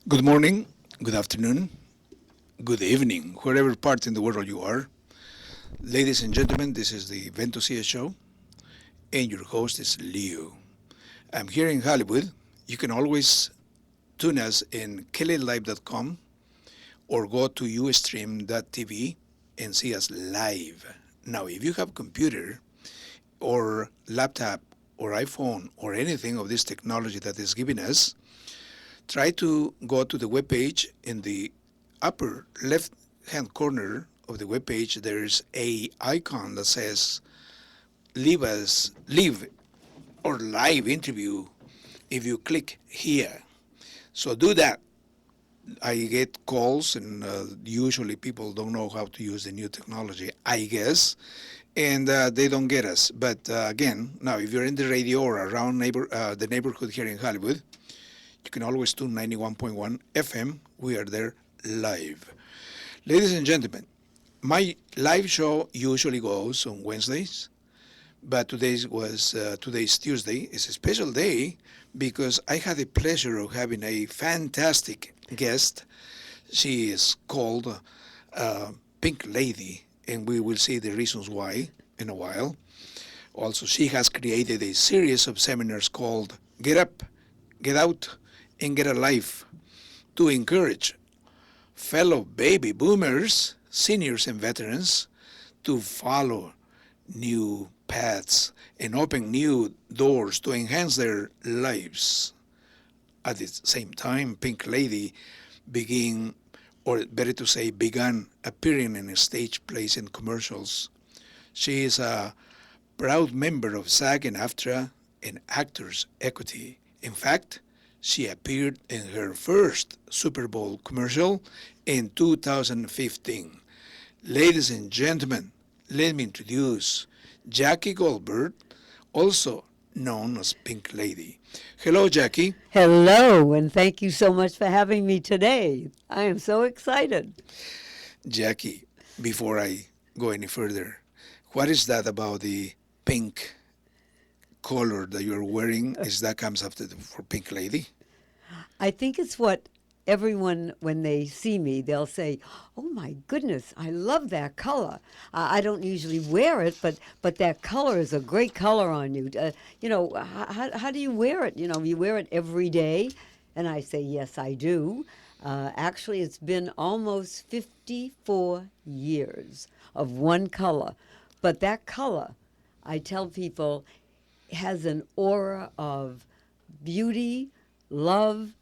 Good morning, good afternoon, good evening, wherever part in the world you are. Ladies and gentlemen, this is the Ventocilla show, and your host is Leo. I'm here in Hollywood. You can always tune us in kellylive.com or go to ustream.tv and see us live. Now, if you have a computer or laptop or iPhone or anything of this technology that is giving us, try to go to the webpage. In the upper left hand corner of the webpage, there's a icon that says leave or live interview. If you click here, so do that. I get calls, and usually people don't know how to use the new technology, I guess, and they don't get us. But again, now if you're in the radio or around the neighborhood here in Hollywood, you can always tune 91.1 FM. We are there live. Ladies and gentlemen, my live show usually goes on Wednesdays, but today's Tuesday. It's a special day because I had the pleasure of having a fantastic guest. She is called Pink Lady, and we will see the reasons why in a while. Also, she has created a series of seminars called Get Up, Get Out, and Get a Life to encourage fellow baby boomers, seniors, and veterans to follow new paths and open new doors to enhance their lives. At the same time, Pink Lady began appearing in stage plays and commercials. She is a proud member of SAG and AFTRA and Actors Equity. In fact, she appeared in her first Super Bowl commercial in 2015. Ladies and gentlemen, let me introduce Jackie Goldberg, also known as Pink Lady. Hello, Jackie. Hello, and thank you so much for having me today. I am so excited. Jackie, before I go any further, what is that about the pink color that you're wearing? Is that comes after for Pink Lady? I think it's what everyone, when they see me, they'll say, "Oh my goodness, I love that color." I don't usually wear it, but that color is a great color on you. How do you wear it? You wear it every day, and I say, yes, I do. Actually, it's been almost 54 years of one color, but that color, I tell people, has an aura of beauty, love,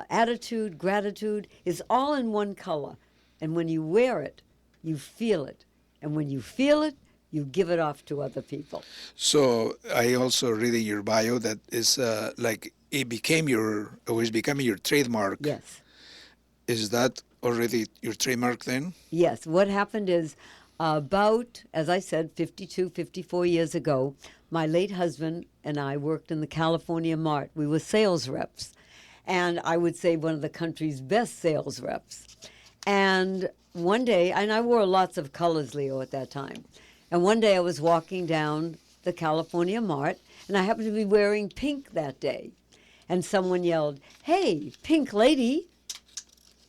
attitude, gratitude. Is all in one color. And when you wear it, you feel it. And when you feel it, you give it off to other people. So I also read in your bio that is like it became is becoming your trademark. Yes. Is that already your trademark then? Yes. What happened is about, as I said, 52, 54 years ago, my late husband and I worked in the California Mart. We were sales reps. And I would say one of the country's best sales reps. And one day, and I wore lots of colors, Leo, at that time. And one day I was walking down the California Mart, and I happened to be wearing pink that day. And someone yelled, "Hey, Pink Lady."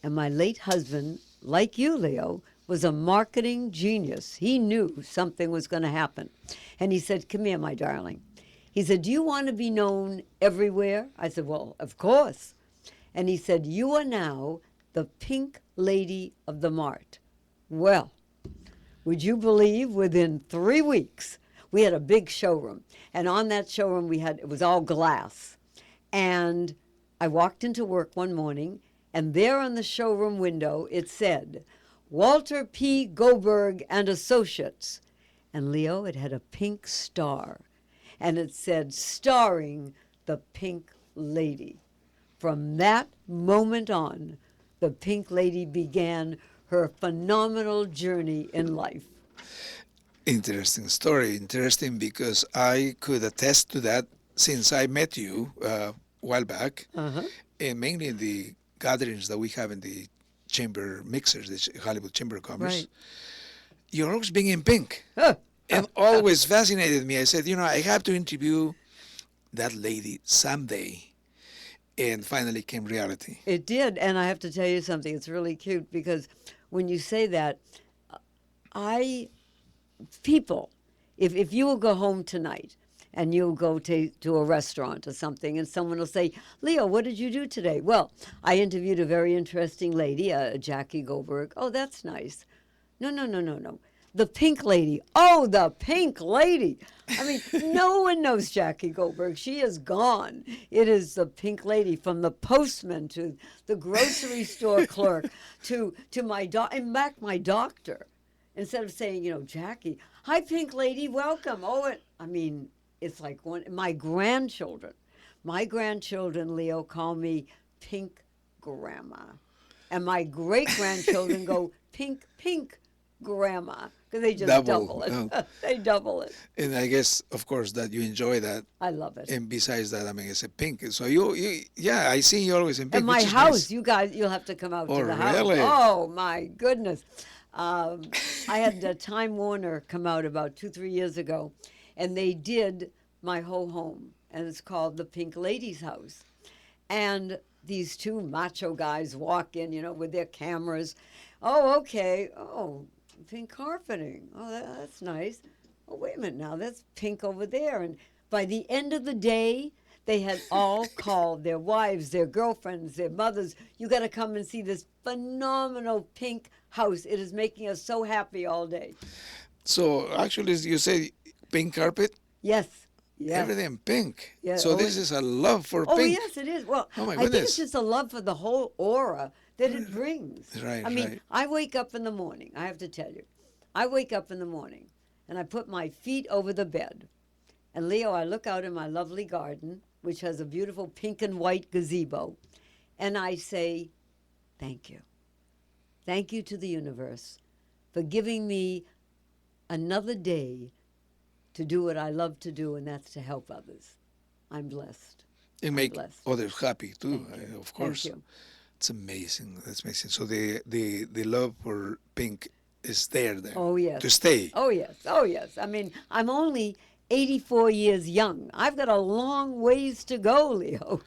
And my late husband, like you, Leo, was a marketing genius. He knew something was going to happen. And he said, "Come here, my darling." He said, "Do you want to be known everywhere?" I said, "Well, of course." And he said, "You are now the Pink Lady of the Mart." Well, would you believe within 3 weeks, we had a big showroom. And on that showroom, it was all glass. And I walked into work one morning, and there on the showroom window, it said, "Walter P. Goldberg and Associates." And Leo, it had a pink star. And it said, "Starring the Pink Lady." From that moment on, the Pink Lady began her phenomenal journey in life. Interesting story. Interesting because I could attest to that since I met you a while back, and mainly in the gatherings that we have in the chamber mixers, the Hollywood Chamber of Commerce. Right. You're always being in pink. And always fascinated me. I said, I have to interview that lady someday. and finally came reality. It did, and I have to tell you something. It's really cute because when you say that, I people, if you will go home tonight and you'll go to a restaurant or something, and someone will say, Leo, what did you do today? Well, I interviewed a very interesting lady, Jackie Goldberg. Oh, that's nice. No, no, no, no, no. The pink lady. Oh, the pink lady. I mean, no one knows Jackie Goldberg. She is gone. It is the pink lady, from the postman to the grocery store clerk to my in fact, my doctor. Instead of saying, Jackie, hi, pink lady, welcome. I mean, it's like my grandchildren. My grandchildren, Leo, call me pink grandma. And my great grandchildren go pink, pink grandma, because they just double it. They double it. And I guess, of course, that you enjoy that. I love it. And besides that, I mean, it's a pink. So yeah, I see you always in pink. And my which is house, nice. you guys, you'll have to come out to the Really? house. Oh, my goodness. I had Time Warner come out about 2-3 years ago, and they did my whole home, and it's called the Pink Lady's House. And these two macho guys walk in, with their cameras. Oh, okay. Oh, pink carpeting. Oh, that's nice. Oh, wait a minute now. That's pink over there. And by the end of the day, they had all called their wives, their girlfriends, their mothers. You got to come and see this phenomenal pink house. It is making us so happy all day. So actually, you say pink carpet? Yes. Yes. Everything pink. Yeah. So this is a love for Oh, pink. yes, it is. Well, Oh, my I think goodness. it's just a love for the whole aura that it brings. Right, I mean, right. I wake up in the morning, I have to tell you. I wake up in the morning and I put my feet over the bed. And Leo, I look out in my lovely garden, which has a beautiful pink and white gazebo, and I say, thank you. Thank you to the universe for giving me another day to do what I love to do, and that's to help others. I'm blessed. And I'm make blessed. others happy too, Thank you. of course. Thank you. It's amazing. That's amazing. So the love for pink is there Oh, yes. to stay. Oh, yes. Oh, yes. I mean, I'm only 84 years young. I've got a long ways to go, Leo.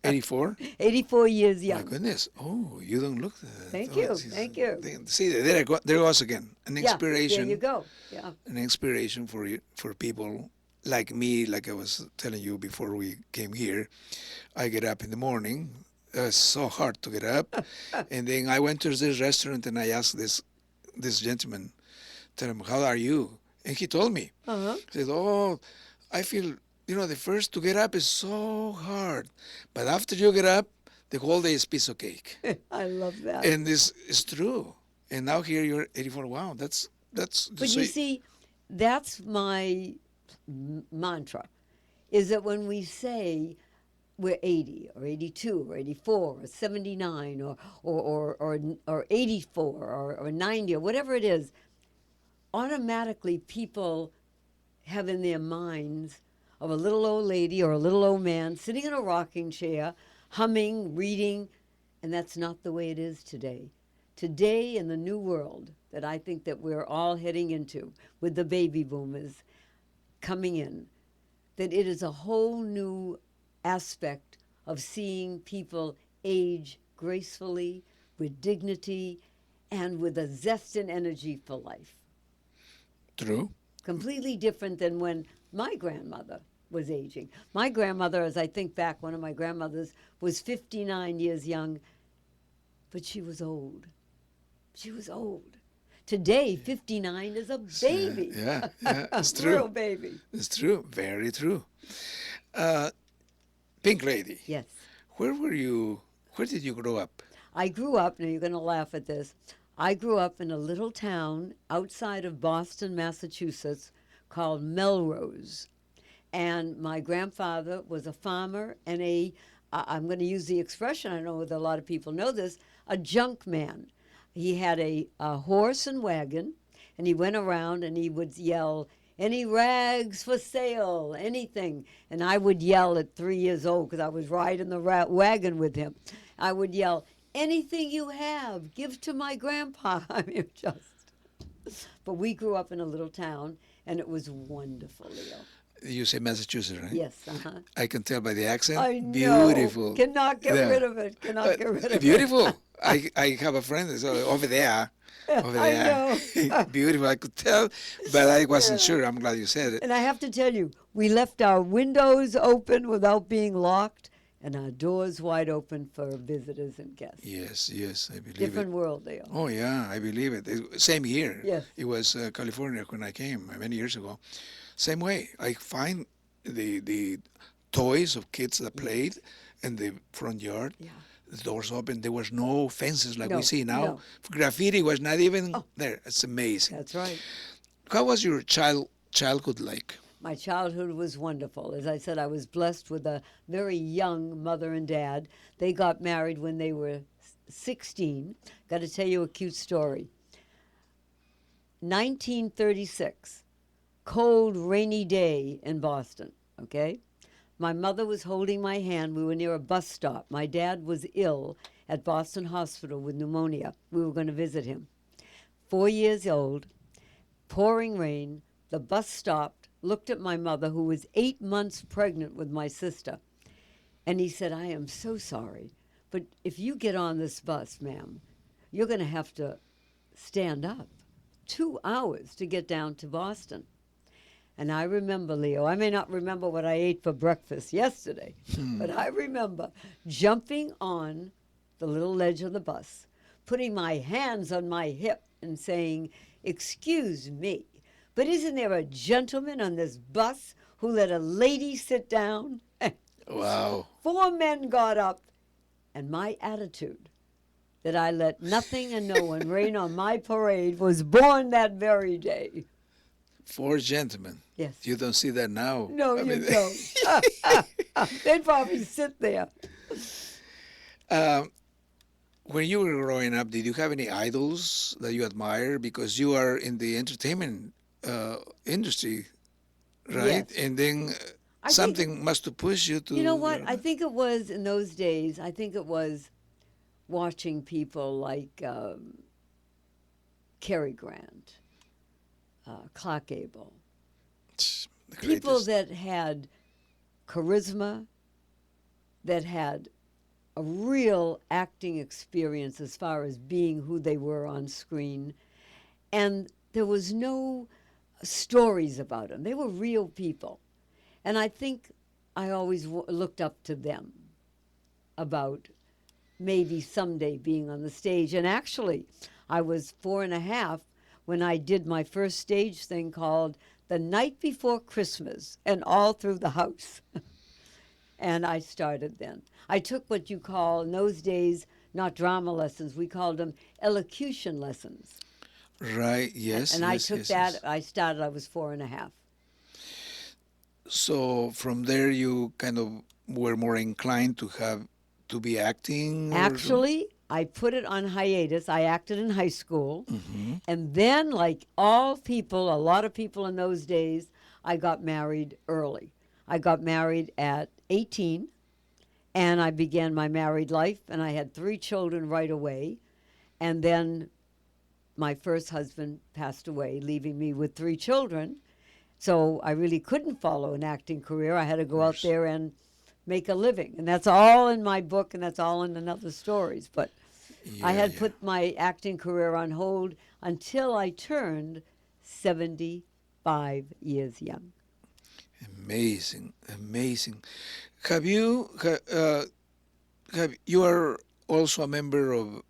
84? 84 years young. My goodness. Oh, you don't look that. Thank Oh, you. it's- Thank you. See, there goes again. An Yeah, inspiration. there you go. Yeah. An inspiration for people like me, like I was telling you before we came here. I get up in the morning. It's so hard to get up. And then I went to this restaurant and I asked this gentleman, tell him, how are you? And he told me. Uh-huh. He said, oh, I feel, the first to get up is so hard. But after you get up, the whole day is piece of cake. I love that. And this is true. And now here you're 84. Wow, that's. But you see, that's my mantra, is that when we say we're 80 or 82 or 84 or 79 or 84 or 90 or whatever it is, automatically people have in their minds of a little old lady or a little old man sitting in a rocking chair, humming, reading, and that's not the way it is today. Today, in the new world that I think that we're all heading into with the baby boomers coming in, that it is a whole new aspect of seeing people age gracefully, with dignity, and with a zest and energy for life. True. Completely different than when my grandmother was aging. My grandmother, as I think back, one of my grandmothers was 59 years young, but she was old. She was old. Today, 59 is a baby. Yeah, it's A true. real baby. It's true. Very true. Pink Lady. Yes. Where were you? Where did you grow up? I grew up, now you're going to laugh at this, I grew up in a little town outside of Boston, Massachusetts called Melrose. And my grandfather was a farmer and I'm going to use the expression, I know that a lot of people know this, a junk man. He had a horse and wagon, and he went around and he would yell, any rags for sale, anything. And I would yell at 3 years old because I was riding the wagon with him. I would yell, anything you have, give to my grandpa. I mean, just. But we grew up in a little town, and it was wonderful, Leo. You say Massachusetts, right? Yes, uh-huh. I can tell by the accent. I know. Beautiful. Cannot get Yeah. rid of it. Cannot get rid of it. Beautiful. I have a friend that's over there. Over I there. know. Beautiful. I could tell, but I wasn't Yeah. sure. I'm glad you said it. And I have to tell you, we left our windows open without being locked and our doors wide open for visitors and guests. Yes, yes, I believe Different it. world they are. Oh yeah, I believe it. Same here. Yes. It was California when I came many years ago. Same way. I find the toys of kids that played in the front yard. Yeah. The doors open. There was no fences like No, we see now. no. Graffiti was not even Oh. there. It's amazing. That's right. How was your childhood like? My childhood was wonderful. As I said, I was blessed with a very young mother and dad. They got married when they were 16. Got to tell you a cute story. 1936, cold, rainy day in Boston, okay? My mother was holding my hand. We were near a bus stop. My dad was ill at Boston Hospital with pneumonia. We were going to visit him. 4 years old, pouring rain, the bus stopped, looked at my mother, who was 8 months pregnant with my sister, and he said, I am so sorry, but if you get on this bus, ma'am, you're going to have to stand up 2 hours to get down to Boston. And I remember, Leo, I may not remember what I ate for breakfast yesterday, but I remember jumping on the little ledge of the bus, putting my hands on my hip and saying, excuse me, but isn't there a gentleman on this bus who let a lady sit down? Wow. 4 men got up, and my attitude that I let nothing and no one rain on my parade was born that very day. 4 gentlemen. Yes. You don't see that now. No, I you mean, don't. They'd probably sit there. When you were growing up, did you have any idols that you admire? Because you are in the entertainment industry, right? Yes. And then I something must have pushed you to. You know what? I think it was in those days, I think it was watching people like Cary Grant, Clark Gable, the people greatest. that had charisma, that had a real acting experience as far as being who they were on screen. And there was no stories about them. They were real people. And I think I always looked up to them about maybe someday being on the stage. And actually, I was 4.5 when I did my first stage thing called The Night Before Christmas, and all through the house. And I started then. I took what you call, in those days, not drama lessons, we called them elocution lessons. Right, yes. And yes, I took yes, that, yes. I started, I was 4.5. So from there, you kind of were more inclined to be acting? Or Actually, I put it on hiatus. I acted in high school. And then, like all people, a lot of people in those days, I got married early. I got married at 18, and I began my married life, and I had 3 children right away. And then my first husband passed away, leaving me with 3 children. So I really couldn't follow an acting career. I had to go out there and make a living. And that's all in my book, and that's all in another stories. But I Yeah, had yeah. put my acting career on hold until I turned 75 years young. Amazing, amazing. Have you you are also a member of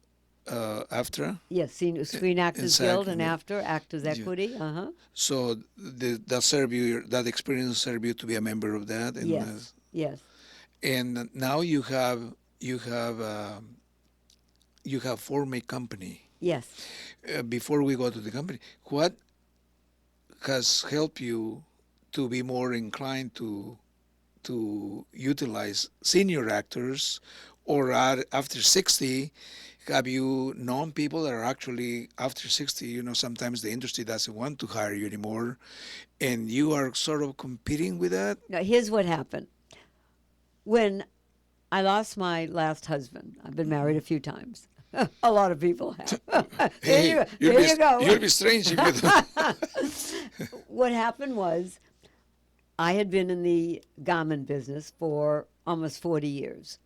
AFTRA? Yes, Screen Actors SAG, Guild and yeah. after Actors Yeah. Equity. Uh-huh. So that serve you, that experience serve you to be a member of that, and Yes, yes. and now you have formed a company. Yes. Before we go to the company, what has helped you to be more inclined to utilize senior actors, or after 60? Have you known people that are actually after 60? You know, sometimes the industry doesn't want to hire you anymore, and you are sort of competing with that. Now, here's what happened. When I lost my last husband, I've been married a few times. A lot of people have. There you go. You'll be strange if you don't. What happened was, I had been in the garment business for almost 40 years.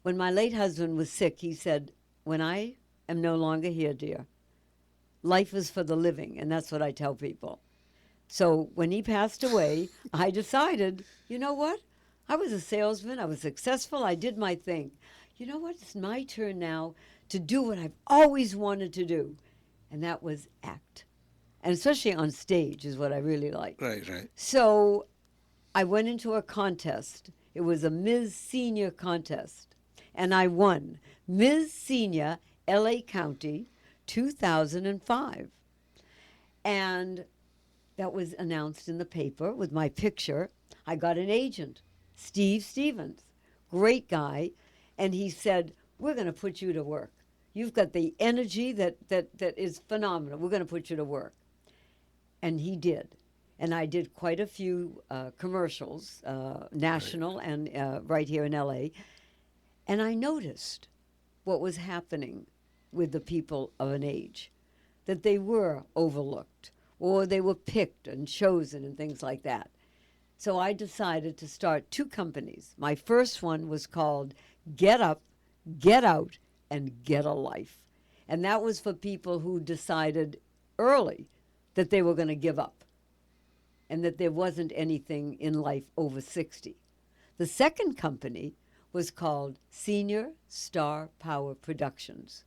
When my late husband was sick, he said, "When I am no longer here, dear, life is for the living." And that's what I tell people. So when he passed away, I decided, you know what? I was a salesman. I was successful. I did my thing. You know what? It's my turn now to do what I've always wanted to do. And that was act. And especially on stage is what I really like. Right, right. So I went into a contest. It was a Ms. Senior contest. And I won Ms. Senior LA County 2005. And that was announced in the paper with my picture. I got an agent, Steve Stevens, great guy. And he said, "We're going to put you to work. You've got the energy that is phenomenal. We're going to put you to work." And he did. And I did quite a few commercials, national and right here in LA. And I noticed what was happening with the people of an age, that they were overlooked or they were picked and chosen and things like that. So I decided to start two companies. My first one was called Get Up, Get Out, and Get a Life. And that was for people who decided early that they were going to give up and that there wasn't anything in life over 60. The second company was called Senior Star Power Productions.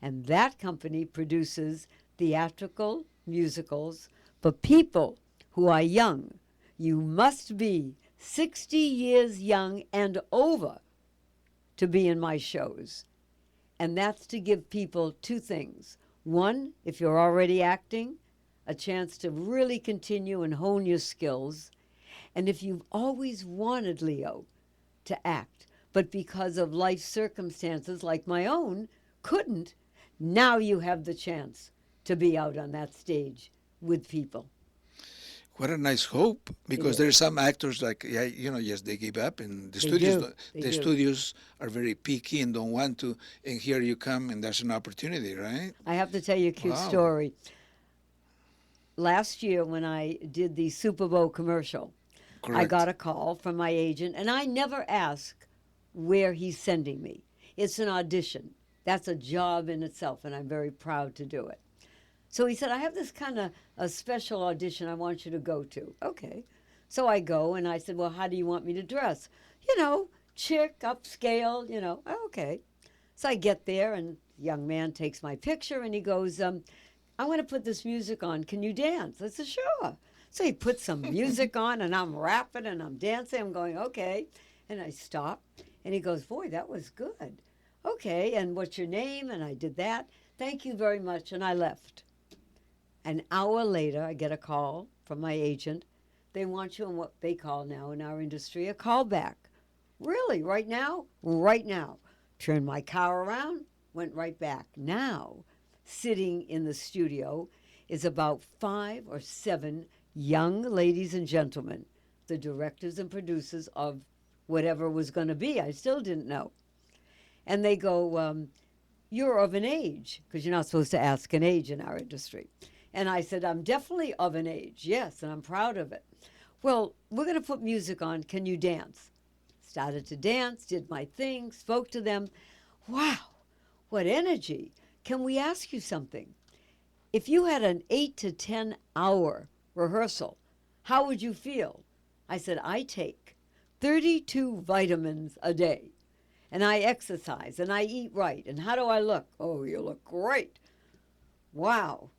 And that company produces theatrical musicals for people who are young. You must be 60 years young and over to be in my shows. And that's to give people two things. One, if you're already acting, a chance to really continue and hone your skills. And if you've always wanted, Leo, to act, but because of life circumstances like my own, couldn't, now you have the chance to be out on that stage with people. What a nice hope, because is. there's some actors like, yeah, yes, they give up, and the They studios, do. They the do. studios are very picky and don't want to. And here you come, and there's an opportunity, right? I have to tell you a cute Wow. story. Last year when I did the Super Bowl commercial, I Correct. got a call from my agent, and I never ask where he's sending me. It's an audition. That's a job in itself, and I'm very proud to do it. So he said, "I have this kind of a special audition I want you to go to." Okay. So I go, and I said, "Well, how do you want me to dress?" Chick, upscale, Okay. So I get there, and the young man takes my picture, and he goes, "I'm going to put this music on. Can you dance?" I said, "Sure." So he puts some music on, and I'm rapping, and I'm dancing. I'm going, "Okay." And I stop, and he goes, "Boy, that was good." "Okay, and what's your name?" And I did that. "Thank you very much," and I left. An hour later, I get a call from my agent. They want you on what they call now in our industry a callback. "Really? Right now?" "Right now." Turned my car around, went right back. Now, sitting in the studio is about 5 or 7 young ladies and gentlemen, the directors and producers of whatever was going to be. I still didn't know. And they go, "You're of an age," because you're not supposed to ask an age in our industry. And I said, "I'm definitely of an age, yes, and I'm proud of it." "Well, we're going to put music on. Can you dance?" Started to dance, did my thing, spoke to them. Wow, what energy. "Can we ask you something? If you had an 8 to 10 hour rehearsal, how would you feel?" I said, "I take 32 vitamins a day, and I exercise, and I eat right. And how do I look?" "Oh, you look great." "Wow.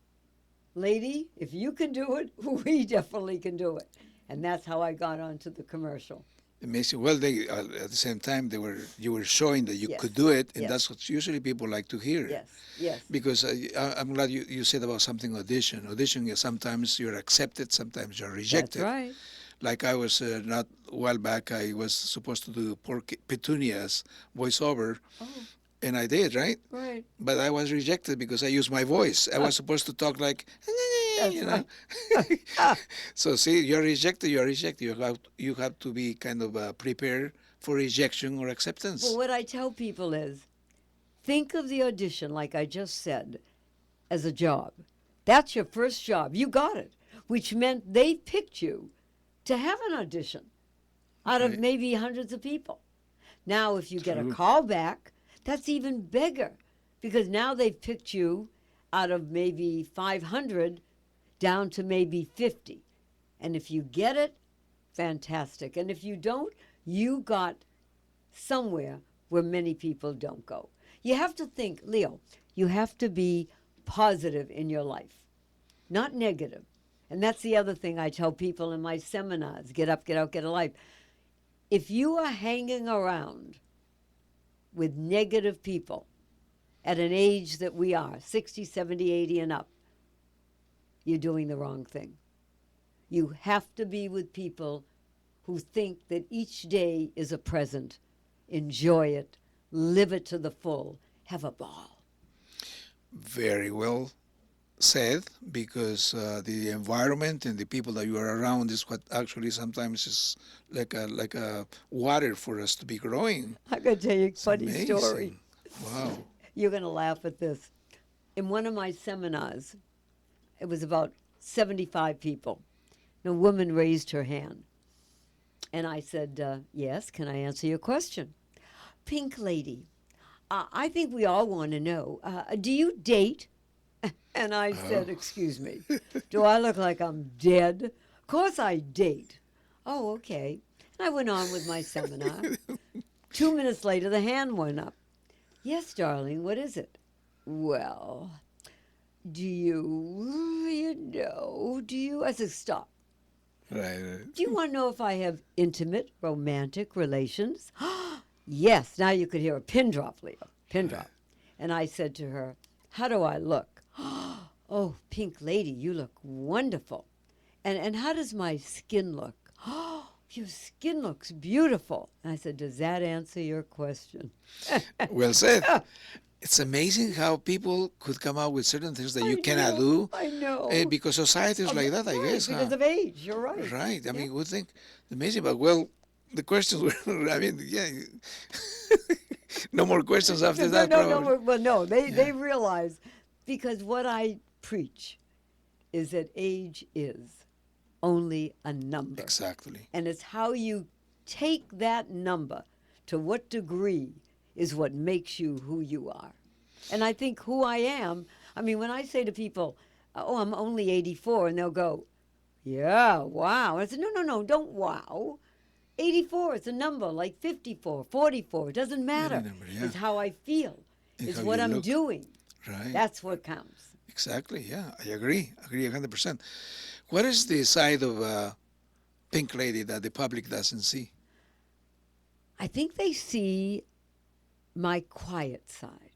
Lady, if you can do it, we definitely can do it." And that's how I got onto the commercial. Amazing. Well, they at the same time you were showing that you Yes. could do it, and Yes. that's what usually people like to hear. Yes, yes. Because I'm glad you said about something audition. Audition is sometimes you're accepted, sometimes you're rejected. That's right. Like I was not a while back, I was supposed to do Petunia's voiceover, Oh, and I did, right? right. But I was rejected because I used my voice. I was supposed to talk like, That's you know. right. So see, you're rejected. You're rejected. You have to be kind of prepared for rejection or acceptance. Well, what I tell people is think of the audition, like I just said, as a job. That's your first job. You got it, which meant they picked you to have an audition out of Right. maybe hundreds of people. Now, if you get a True. call back, that's even bigger because now they've picked you out of maybe 500 down to maybe 50. And if you get it, fantastic. And if you don't, you got somewhere where many people don't go. You have to think, Leo, you have to be positive in your life, not negative. And that's the other thing I tell people in my seminars: get up, get out, get a life. If you are hanging around with negative people at an age that we are, 60, 70, 80 and up, you're doing the wrong thing. You have to be with people who think that each day is a present. Enjoy it, live it to the full, have a ball. Very well said, because the environment and the people that you are around is what actually sometimes is like a water for us to be growing. I'm going to tell you a It's funny story. amazing. Wow. You're going to laugh at this. In one of my seminars, it was about 75 people. And a woman raised her hand. And I said, yes, can I answer your question? Pink lady, I think we all want to know, do you date? And I said, Oh. excuse me, do I look like I'm dead? Of course I date. Oh, okay. And I went on with my seminar. 2 minutes later, the hand went up. Yes, darling, what is it? Well, do you? I said, stop. Right, right. Do you want to know if I have intimate, romantic relations? Yes. Now you could hear a pin drop, Leo. Pin drop. And I said to her, how do I look? Oh, pink lady, you look wonderful. And how does my skin look? Oh, your skin looks beautiful. And I said, does that answer your question? Well said. It's amazing how people could come out with certain things that you I cannot know, do, I know. because society is like that, I Right, guess, because huh? of age. You're right. Right. I Yeah. mean, we think amazing, but well, the questions were. I mean, yeah. No more questions after No, that, no, no. probably. Well, no. They Yeah. realize, because what I preach is that age is only a number, Exactly. and it's how you take that number to what degree is what makes you who you are. And I think who I am. I mean, when I say to people, "Oh, I'm only 84," and they'll go, "Yeah, wow." I said, "No, no, no, don't wow. 84 is a number like 54, 44. It doesn't Any matter. number, yeah. It's how I feel. And It's how what you I'm look. doing. Right. That's what counts." Exactly. Yeah, I agree. Agree 100%. What is the side of Pink Lady that the public doesn't see? I think they see my quiet side.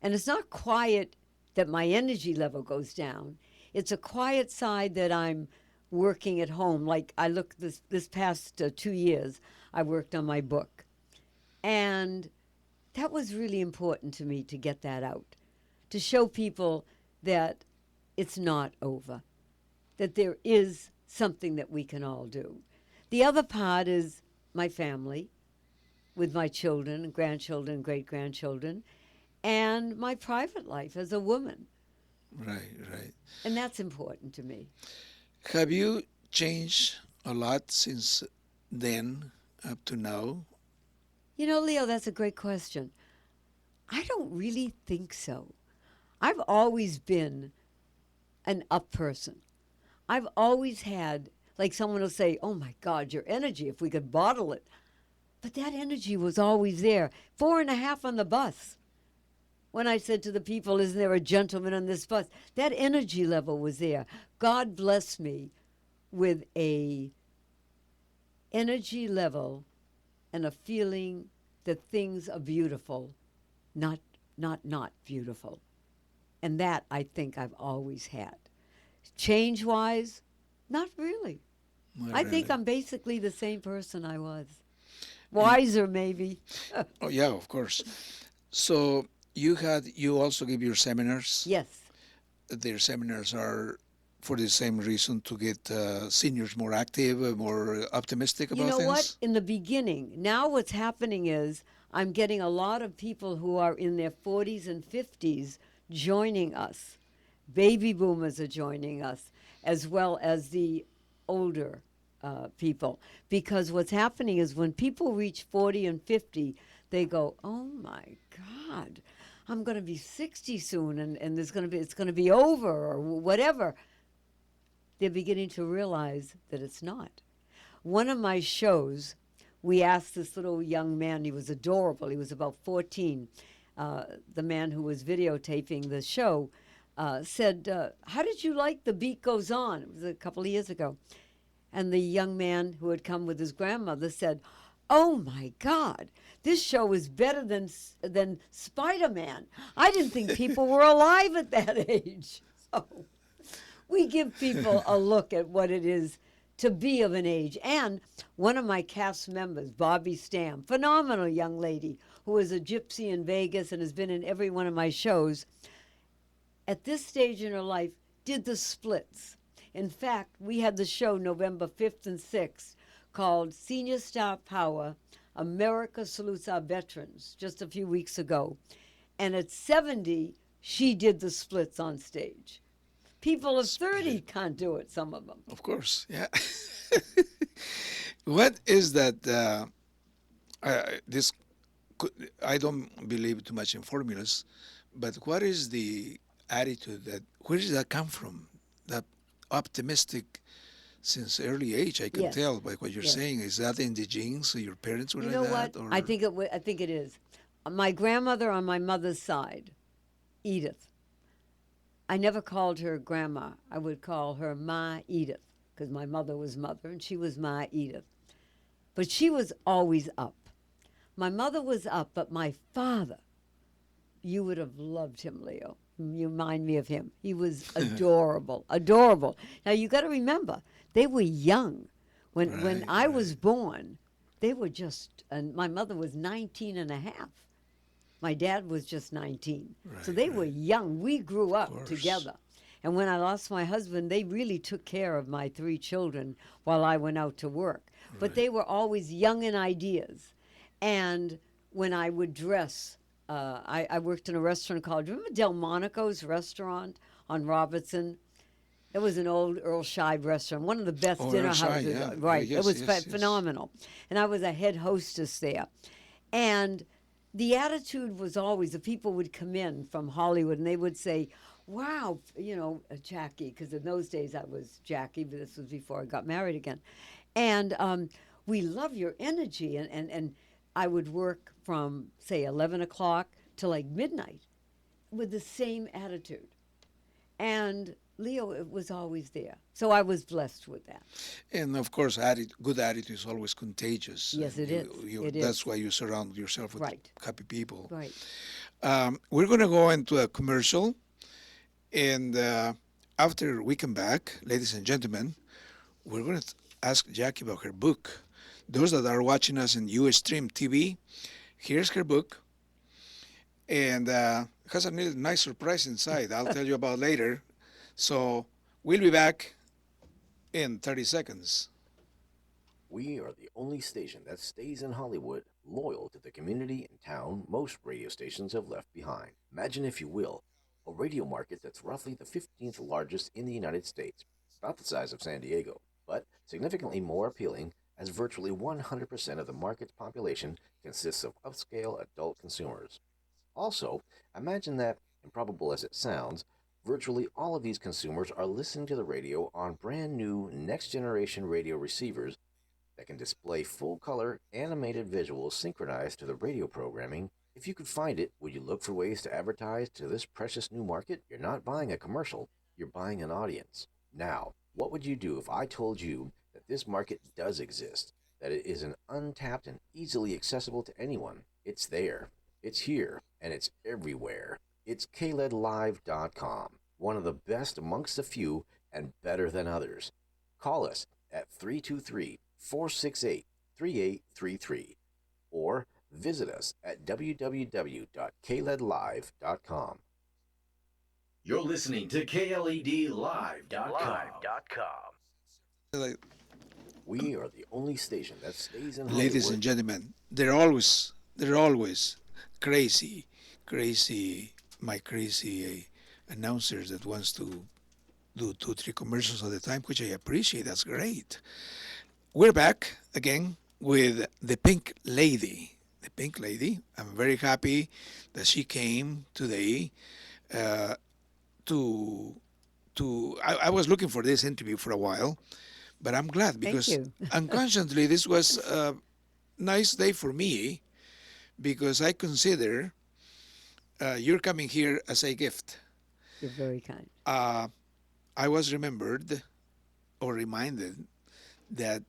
And it's not quiet that my energy level goes down. It's a quiet side that I'm working at home. Like I look this past 2 years, I worked on my book. And that was really important to me to get that out, to show people that it's not over, that there is something that we can all do. The other part is my family, with my children, grandchildren, great grandchildren, and my private life as a woman. Right, right. And that's important to me. Have you changed a lot since then up to now? You know, Leo, that's a great question. I don't really think so. I've always been an up person. I've always had, like someone will say, oh my God, your energy, if we could bottle it. But that energy was always there. 4.5 on the bus. When I said to the people, isn't there a gentleman on this bus? That energy level was there. God bless me with a energy level and a feeling that things are beautiful, not beautiful. And that I think I've always had. Change wise, not really. Not I think really. I'm basically the same person I was. And- Wiser, maybe. oh yeah, of course. So you also give your seminars. Yes. Their seminars are for the same reason, to get seniors more active, more optimistic You about know what? things. In the beginning, now what's happening is I'm getting a lot of people who are in their 40s and 50s joining us. Baby boomers are joining us, as well as the older people, because what's happening is when people reach 40 and 50, they go, "Oh my God, I'm going to be 60 soon, and it's going to be over or whatever." They're beginning to realize that it's not. One of my shows, we asked this little young man, he was adorable, he was about 14, the man who was videotaping the show, said, "How did you like The Beat Goes On?" It was a couple of years ago. And the young man who had come with his grandmother said, "Oh my God, this show is better than Spider-Man. I didn't think people were alive at that age." So we give people a look at what it is to be of an age. And one of my cast members, Bobby Stam, phenomenal young lady who is a gypsy in Vegas and has been in every one of my shows, at this stage in her life, did the splits. In fact, we had the show November 5th and 6th called Senior Star Power America Salutes Our Veterans just a few weeks ago. And at 70, she did the splits on stage. People of 30 can't do it, some of them. Of course, yeah. What is that? This I don't believe too much in formulas, but what is the attitude that? Where does that come from? That optimistic since early age, I can Yes. tell by what you're Yes. saying. Is that in the genes? So your parents were You like know that, what? or I think it is. My grandmother on my mother's side, Edith. I never called her grandma. I would call her Ma Edith because my mother was mother and she was Ma Edith. But she was always up. My mother was up, but my father, you would have loved him, Leo. You remind me of him. He was adorable, adorable. Now you got to remember, they were young. When right, I was right, born, they were just, and my mother was 19 and a half. My dad was just 19. So right, they were right. young. We grew Of up course, together. And when I lost my husband, they really took care of my three children while I went out to work. But right. they were always young in ideas. And when I would dress, I worked in a restaurant called, remember Delmonico's restaurant on Robertson? It was an old Earl Scheib restaurant, one of the best Oh, dinner Shy, houses. yeah, Right. It yes, was yes, yes. phenomenal. And I was a head hostess there. And the attitude was always the people would come in from Hollywood and they would say, "Wow, Jackie," because in those days I was Jackie, but this was before I got married again. And we love your energy. And I would work from, say, 11 o'clock to like midnight with the same attitude. And Leo, it was always there. So I was blessed with that. And of course, good attitude is always contagious, Yes, and it is. It that's is. why you surround yourself with Right. happy people. Right. We're going to go into a commercial, and after we come back, ladies and gentlemen, we're going to ask Jackie about her book. Those that are watching us in Ustream TV, here's her book, and has a nice surprise inside. I'll tell you about later. So we'll be back in 30 seconds. We are the only station that stays in Hollywood, loyal to the community and town most radio stations have left behind. Imagine, if you will, a radio market that's roughly the 15th largest in the United States, about the size of San Diego, but significantly more appealing as virtually 100% of the market's population consists of upscale adult consumers. Also, imagine that, improbable as it sounds, virtually all of these consumers are listening to the radio on brand new next generation radio receivers that can display full color animated visuals synchronized to the radio programming. If you could find it, would you look for ways to advertise to this precious new market? You're not buying a commercial, you're buying an audience. Now, what would you do if I told you that this market does exist, that it is an untapped and easily accessible to anyone? It's there, it's here, and it's everywhere. It's KLEDlive.com, one of the best amongst the few and better than others. Call us at 323-468-3833 or visit us at www.kledlive.com. You're listening to KLEDlive.com. Like, We are the only station that stays in ladies Hollywood. and gentlemen, they're always crazy, crazy, my crazy announcers that wants to do 2, 3 commercials at a time, which I appreciate. That's great. we're back again with the Pink Lady. The Pink Lady. I'm very happy that she came today uh, to I was looking for this interview for a while, but I'm glad Thank because you. unconsciously this was a nice day for me because I consider you're coming here as a gift. You're very kind. Uh, I was remembered or reminded that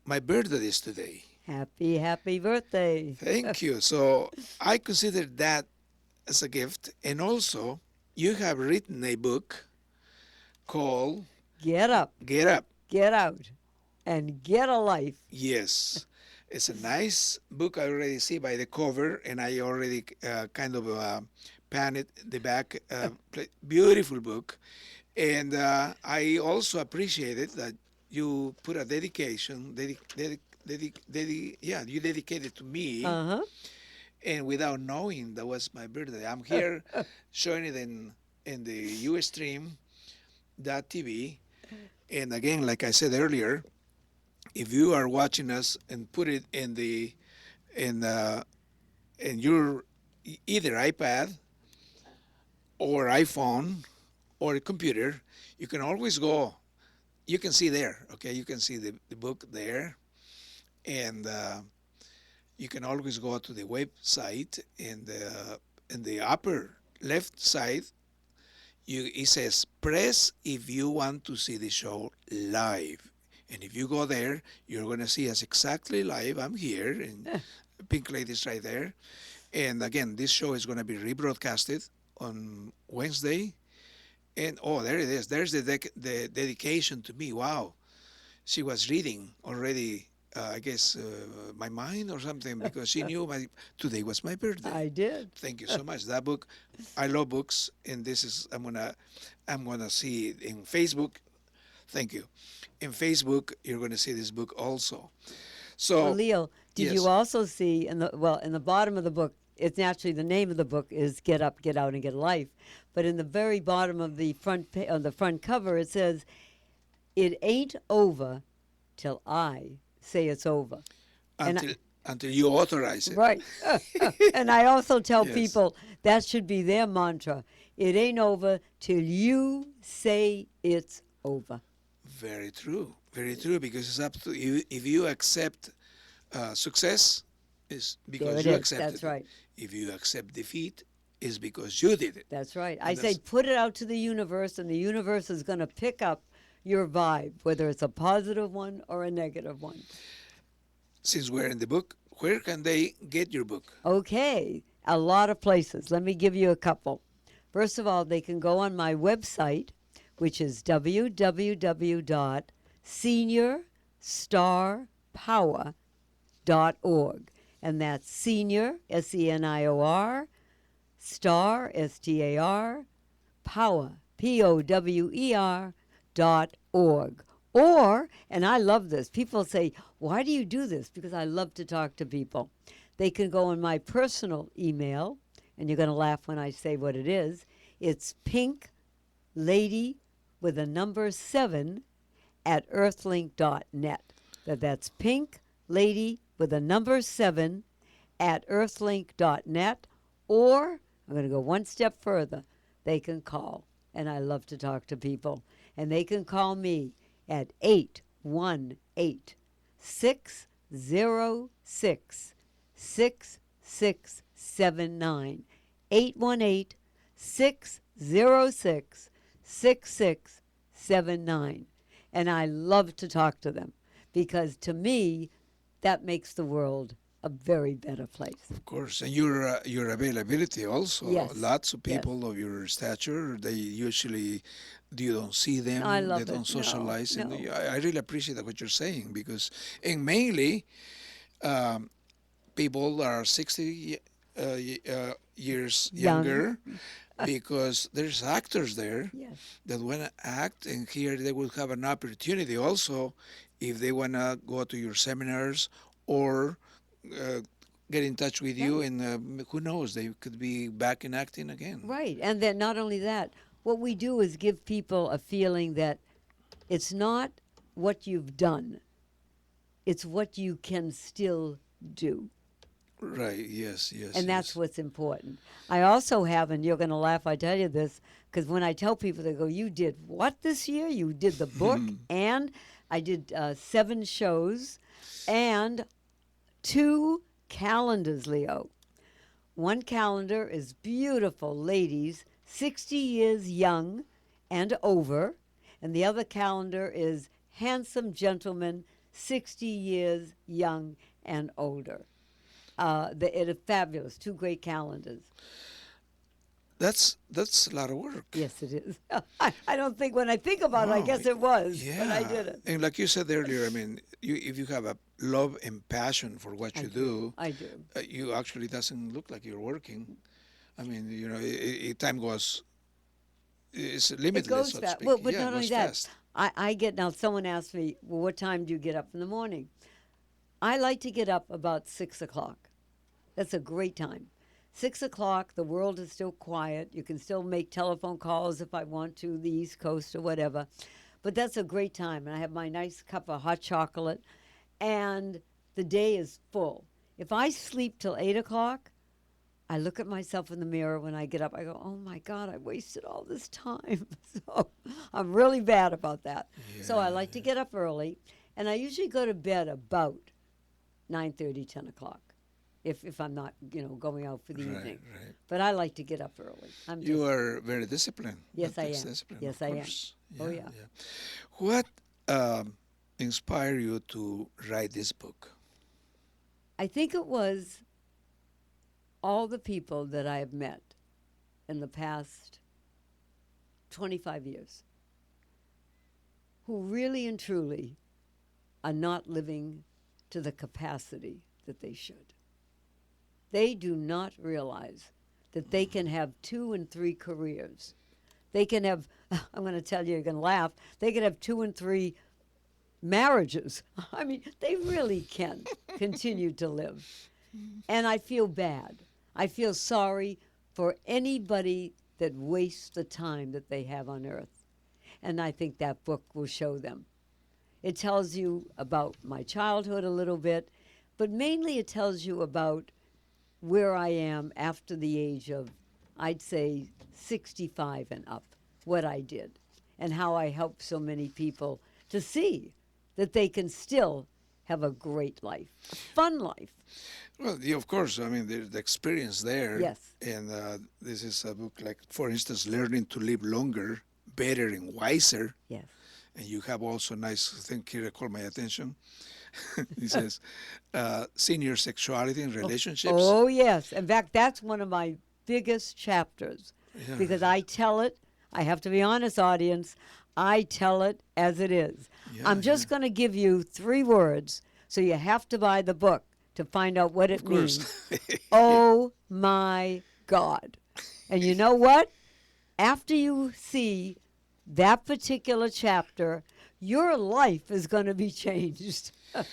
my birthday is today. Happy, happy birthday. Thank you. So I consider that as a gift. And also, you have written a book called Get up, Get Up. get out, and get a life. Yes. It's a nice book. I already see by the cover, and I already kind of pan it the back. Beautiful book. And I also appreciate it that you put a dedication, yeah, you dedicated to me, Uh and without knowing that was my birthday. I'm here showing it in the UStream.tv. And again, like I said earlier, if you are watching us and put it in in your either iPad or iPhone or a computer, you can always go. You can see there, okay. You can see the book there, and you can always go to the website in the upper left side. It says press if you want to see the show live. And if you go there, you're going to see us exactly live. I'm here, and Pink Lady's right there. And again, this show is going to be rebroadcasted on Wednesday. And oh, there it is. There's the dedication to me. Wow, she was reading already. I guess my mind or something because she knew today was my birthday. I did. Thank you so much. That book, I love books, and this is I'm gonna see it in Facebook. Thank you. In Facebook, you're gonna see this book also. Well, So Leo, did yes, you also see in the bottom of the book? It's actually the name of the book is "Get Up, Get Out, and Get a Life," but in the very bottom of the on the front cover it says, "It ain't over till I say it's over." And until until you authorize it. right, and I also tell Yes, people that should be their mantra. It ain't over till you say it's over. very true. Very true. Because it's up to you. If you accept success, is There because it you is. That's accepted it. right. If you accept defeat, is because you did it. That's right. I And say that's put it out to the universe, and the universe is going to pick up your vibe, whether it's a positive one or a negative one. since we're in the book, where can they get your book? Okay, a lot of places. Let me give you a couple. First of all, they can go on my website, which is www.seniorstarpower.org. And that's senior, SENIOR, star, STAR, power, POWER.org. Or, and I love this, people say, why do you do this? Because I love to talk to people. They can go on my personal email, and you're going to laugh when I say what it is. It's pink lady with a number 7 at earthlink.net. That's pink lady with a number 7 at earthlink.net. Or I'm going to go one step further. They can call, and I love to talk to people. And they can call me at 818 606 6679. 818 606 6679. And I love to talk to them because to me, that makes the world a very better place. Of course, and your availability also. Yes. Lots of Yes. people of your stature, they usually you don't see them, I they love don't it. No, socialize, and no. I really appreciate what you're saying because, and mainly, um, people are 60 years Young. younger because there's actors there Yes. that want to act, and here they will have an opportunity also if they want to go to your seminars or get in touch with you, Right. and who knows, they could be back in acting again. Right. And then not only that, what we do is give people a feeling that it's not what you've done, it's what you can still do. Right. Yes. Yes. And that's yes. what's important. I also have, and you're going to laugh, I tell you this, because when I tell people, they go, "You did what this year? You did the book, and I did 7 shows, and 2 calendars, Leo. One calendar is beautiful ladies, 60 years young and over, and the other calendar is handsome gentlemen, 60 years young and older. It is fabulous. 2 great calendars. That's a lot of work. Yes, it is. I don't think when I think about it, I Wow. guess it was, but I Yeah. did it. And like you said earlier, I mean, if you have a love and passion for what I you do. do, I do. you actually doesn't look like you're working. I mean, time goes, it's It limitless, goes so to fast. speak. Well, but Yeah, it not only goes that, fast. I get now. Someone asked me, "Well, what time do you get up in the morning?" I like to get up about 6 o'clock. That's a great time. 6 o'clock, the world is still quiet. You can still make telephone calls if I want to, the East Coast or whatever. But that's a great time. And I have my nice cup of hot chocolate, and the day is full. If I sleep till 8 o'clock, I look at myself in the mirror when I get up. I go, "Oh my God, I wasted all this time." So I'm really bad about that. So I like to get up early, and I usually go to bed about 9:30, 10 o'clock, if I'm not, going out for the Right, evening. right. But I like to get up early. I'm You just, are very disciplined. yes, That I takes am. discipline, Yes, of I am. course. Oh, yeah. What inspired you to write this book? I think it was all the people that I have met in the past 25 years who really and truly are not living to the capacity that they should. They do not realize that they can have 2 and 3 careers. They can have, I'm going to tell you, you're going to laugh, they can have 2 and 3 marriages. I mean, they really can continue to live. And I feel bad. I feel sorry for anybody that wastes the time that they have on earth. And I think that book will show them. It tells you about my childhood a little bit, but mainly it tells you about where I am after the age of, I'd say, 65 and up, what I did, and how I helped so many people to see that they can still have a great life, a fun life. Well, yeah, of course. I mean, there's the experience there. Yes. And this is a book like, for instance, Learning to Live Longer, Better and Wiser. Yes. And you have also a nice thing here that caught my attention. It says, senior sexuality and relationships. Oh, yes. In fact, that's one of my biggest chapters Yeah. because I tell it, I have to be honest, audience, I tell it as it is. Yeah, I'm just going to give you 3 words, so you have to buy the book to find out what it Of course. means. Oh, my God. And you know what? After you see that particular chapter, your life is going to be changed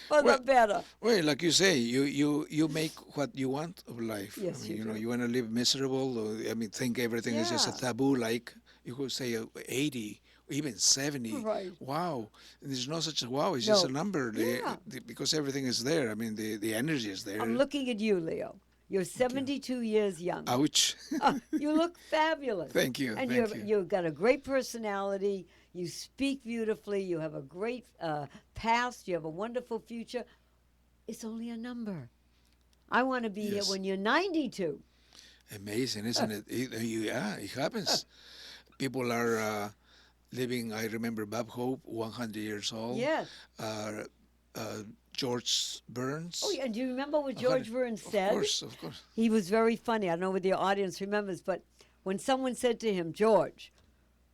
for Well, the better. Well, like you say, you make what you want of life. Yes, I mean, you do. you want to live miserable, or, I mean, think everything is just a Yeah. taboo, like you could say 80, even 70. Right. Wow. There's no such a wow, it's just No. a number Yeah. because everything is there. I mean, the energy is there. I'm looking at you, Leo. You're 72 years young. Ouch. You look fabulous. Thank you. And Thank you. you've got a great personality. You speak beautifully. You have a great past. You have a wonderful future. It's only a number. I want to be here Yes. when you're 92. Amazing, isn't it? Yeah, it happens. People are living, I remember Bob Hope, 100 years old. Yes. Uh, George Burns. Oh, yeah. And do you remember what George Burns said? Of course, of course. He was very funny. I don't know whether the audience remembers, but when someone said to him, "George,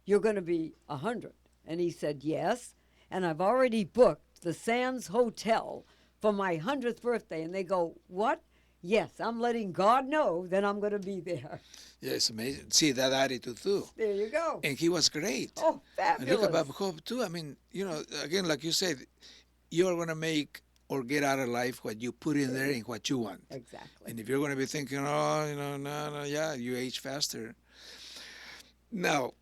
you're going to be 100," and he said, "Yes, and I've already booked the Sands Hotel for my 100th birthday," and they go, "What?" "Yes, I'm letting God know that I'm going to be there." Yeah, it's amazing. See that attitude too. There you go. And he was great. Oh, And look at fabulous. Bob Hope too. I mean, again, like you said, you're going to make or get out of life what you put in there and what you want. Exactly. And if you're going to be thinking, oh, no, yeah, you age faster. Now,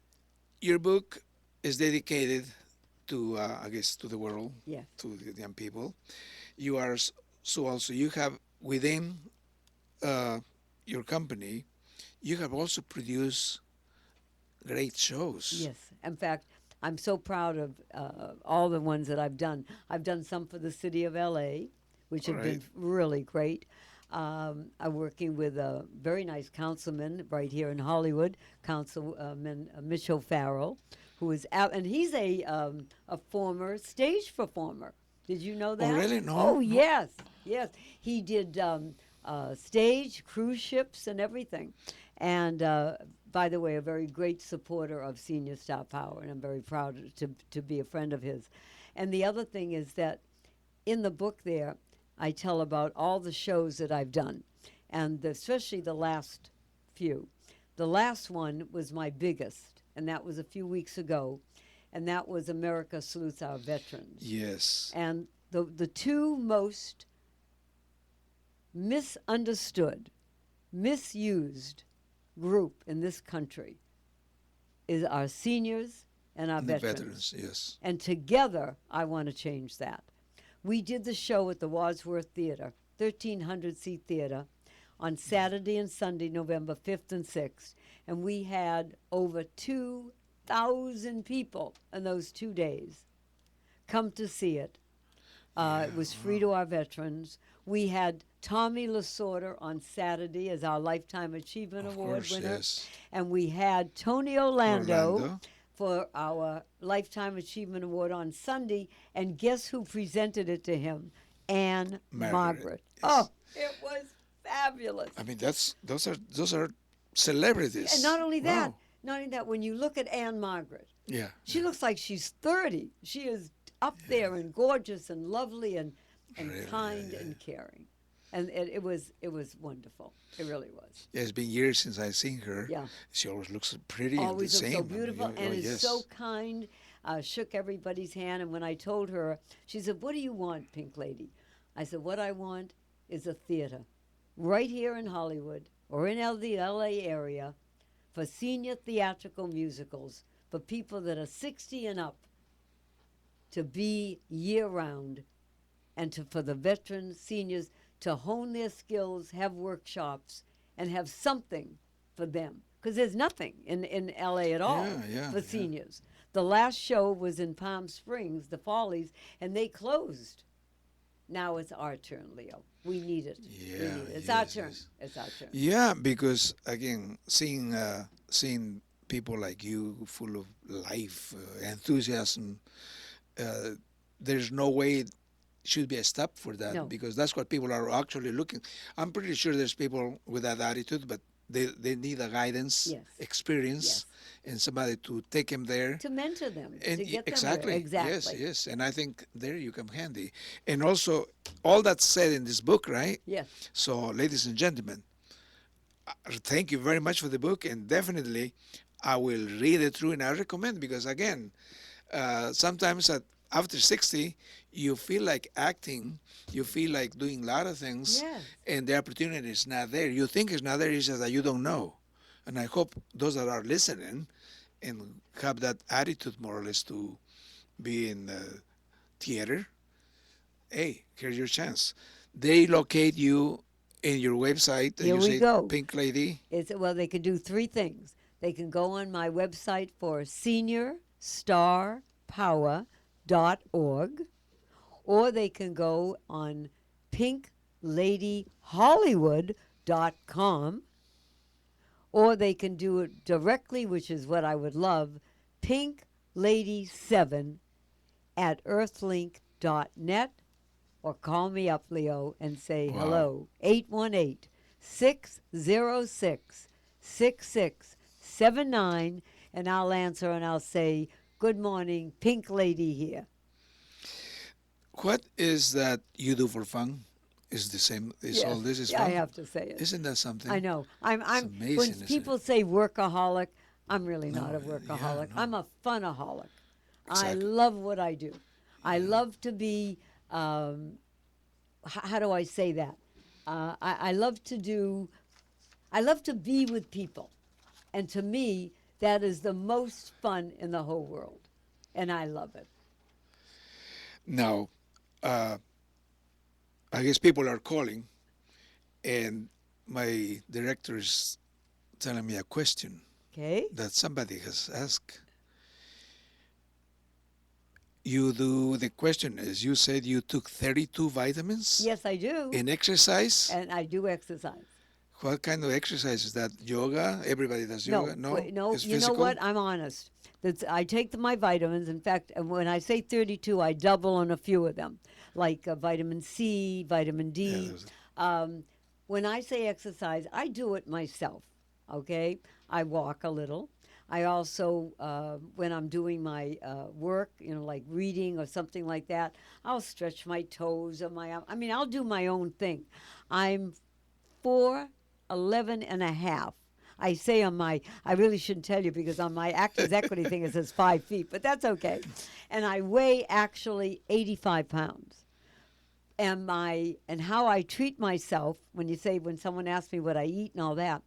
your book is dedicated to I guess to the world, Yes. to the young people. You are so also you have within uh, your company, you have also produced great shows. Yes. In fact, I'm so proud of all the ones that I've done. I've done some for the city of LA, which have been Right. really great. I'm working with a very nice councilman right here in Hollywood, Councilman Mitch O'Farrell, who is out, and he's a former stage performer. Did you know Oh, that? really? No, Oh, no. yes, yes. He did stage, cruise ships, and everything. And by the way, a very great supporter of Senior Star Power, and I'm very proud to be a friend of his. And the other thing is that in the book there, I tell about all the shows that I've done, and especially the last few. The last one was my biggest, and that was a few weeks ago, and that was America Salutes Our Veterans. Yes. And the two most misunderstood, misused group in this country is our seniors and our And the veterans. veterans, yes. And together, I want to change that. We did the show at the Wadsworth Theater, 1,300 seat theater, on Saturday and Sunday, November 5th and 6th. And we had over 2,000 people in those 2 days come to see it. It was free to our veterans. We had Tommy Lasorda on Saturday as our Lifetime Achievement Of Award course, winner. yes. And we had Tony Orlando, Orlando. for our Lifetime Achievement Award on Sunday. And guess who presented it to him? Anne Margaret. Yes. Oh, it was fabulous. I mean, those are celebrities. And not only that, Wow. when you look at Anne Margaret, Yeah. she looks like she's 30. She is up there and gorgeous and lovely and Really, kind yeah. and caring. And it was wonderful. It really was. Yeah, it's been years since I've seen her. Yeah. She always looks pretty Always and the looks same. so beautiful and is so kind. Shook everybody's hand. And when I told her, she said, "What do you want, Pink Lady?" I said, "What I want is a theater right here in Hollywood or in the LA area for senior theatrical musicals for people that are 60 and up to be year round, and for the veterans, seniors to hone their skills, have workshops, and have something for them. Because there's nothing in LA at all for seniors. The last show was in Palm Springs, the Follies, and they closed. Now it's our turn, Leo. We need it. Yeah, We need it. It's yes, our turn. yes. It's our turn. Yeah, because again, seeing people like you, full of life, enthusiasm, there's no way it should be a stop for that No. because that's what people are actually looking. I'm pretty sure there's people with that attitude, but they need a guidance, Yes. experience, and somebody to take them there. To mentor them, And to get them exactly, there. Exactly. yes, yes, and I think there you come handy. And also, all that's said in this book, right? Yes. So, ladies and gentlemen, thank you very much for the book, and definitely I will read it through, and I recommend because again, sometimes after 60, you feel like acting, you feel like doing a lot of things, Yes. and the opportunity is not there. You think it's not there, it's just that you don't know. And I hope those that are listening and have that attitude more or less to be in the theater, hey, here's your chance. They locate you in your website. Here you we say go. Pink Lady. Well, they can do three things. They can go on my website for seniorstarpower.org, or they can go on pinkladyhollywood.com, or they can do it directly, which is what I would love, pinklady7 at earthlink.net, or call me up, Leo, and say Wow. hello, 818-606-6679, and I'll answer and I'll say, "Good morning, Pink Lady here." What is that you do for fun? Is the same? Is all this is yeah, fun? I have to say it. Isn't that something? I know. I'm amazing, when isn't it? people say workaholic, I'm really not No, a workaholic. no. I'm a funaholic. I Exactly. love what I do. I love to be how do I say that? I love to be with people. And to me, that is the most fun in the whole world. And I love it. Now, uh, I guess people are calling, and my director is telling me a question Okay. that somebody has asked. You do, the question is, you said you took 32 vitamins Yes, I do. in exercise. And I do exercise. What kind of exercise is that? Yoga? Everybody does No, yoga? No? no. It's You know physical? what? I'm honest. That's I take my vitamins. In fact, when I say 32, I double on a few of them, like vitamin C, vitamin Yeah, D. there's- Um, when I say exercise, I do it myself. Okay, I walk a little. I also, when I'm doing my work, like reading or something like that, I'll stretch my toes or my. I mean, I'll do my own thing. I'm 4'11" and a half. I say on my, I really shouldn't tell you because on my Actors Equity thing it says 5 feet, but that's okay. And I weigh actually 85 pounds. And how I treat myself, when someone asks me what I eat and all that,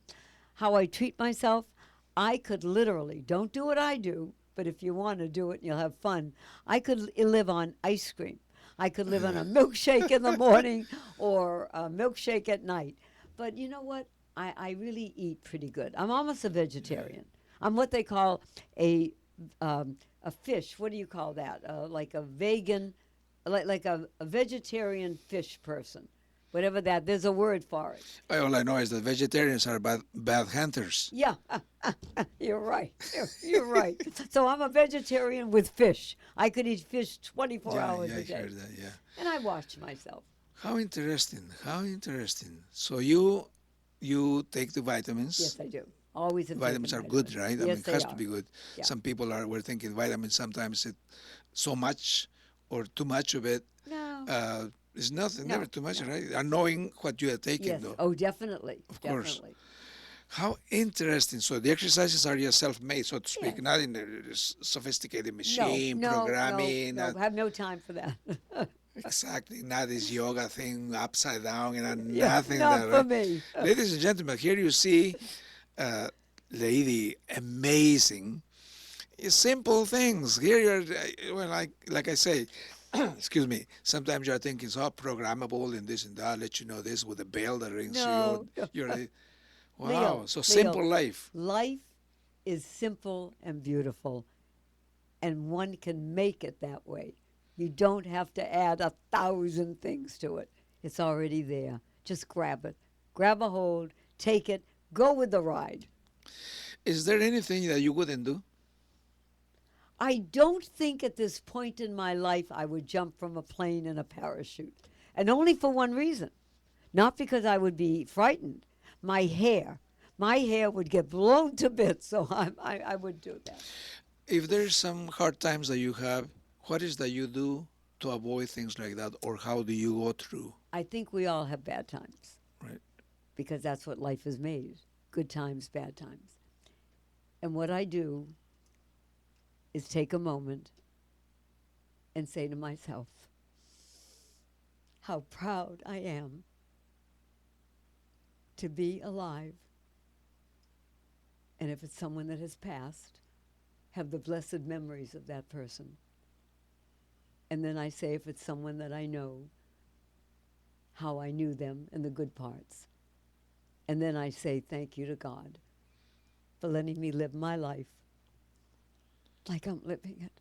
how I treat myself, I could literally, don't do what I do, but if you want to do it and you'll have fun, I could live on ice cream. I could live on a milkshake in the morning or a milkshake at night. But you know what? I really eat pretty good. I'm almost a vegetarian. I'm what they call a a fish. What do you call that? Like a vegan, like a vegetarian fish person. Whatever that, there's a word for it. All I know is that vegetarians are bad hunters. Yeah, you're right. You're right. So I'm a vegetarian with fish. I could eat fish 24 Yeah, hours yeah, a I day. heard that, yeah. And I watch myself. How interesting, how interesting. So you take the vitamins. Yes, I do. Always have Vitamins taken are good, vitamins. right? I mean, Yes, it they has to are. be good. Yeah. Some people were thinking vitamins sometimes so much or too much of it No. is nothing, No. never too much, No. right? And knowing what you are taking, Yes. though, Oh, definitely. of course. Definitely. How interesting. So the exercises are just self-made, so to speak, Yes. not in a sophisticated No. machine, No. No. programming, No. I have no time for that. exactly, not this yoga thing upside down and Yeah. nothing of Not that, for right? me. Ladies and gentlemen, here you see a lady, amazing, simple things. Here you're, well, like I say, excuse me, sometimes you're thinking, so programmable and this and that, let you know this with a bell that rings, so No. you're wow, Leo. so Leo. simple life. Life is simple and beautiful, and one can make it that way. You don't have to add 1,000 things to it. It's already there. Just grab it. Grab a hold, take it, go with the ride. Is there anything that you wouldn't do? I don't think at this point in my life I would jump from a plane in a parachute. And only for one reason. Not because I would be frightened. My hair. My hair would get blown to bits, so I would do that. If there's some hard times that you have, what is that you do to avoid things like that, or how do you go through? I think we all have bad times Right. because that's what life is made, good times, bad times. And what I do is take a moment and say to myself, how proud I am to be alive. And if it's someone that has passed, have the blessed memories of that person. And then I say, if it's someone that I know, how I knew them and the good parts. And then I say, thank you to God for letting me live my life like I'm living it.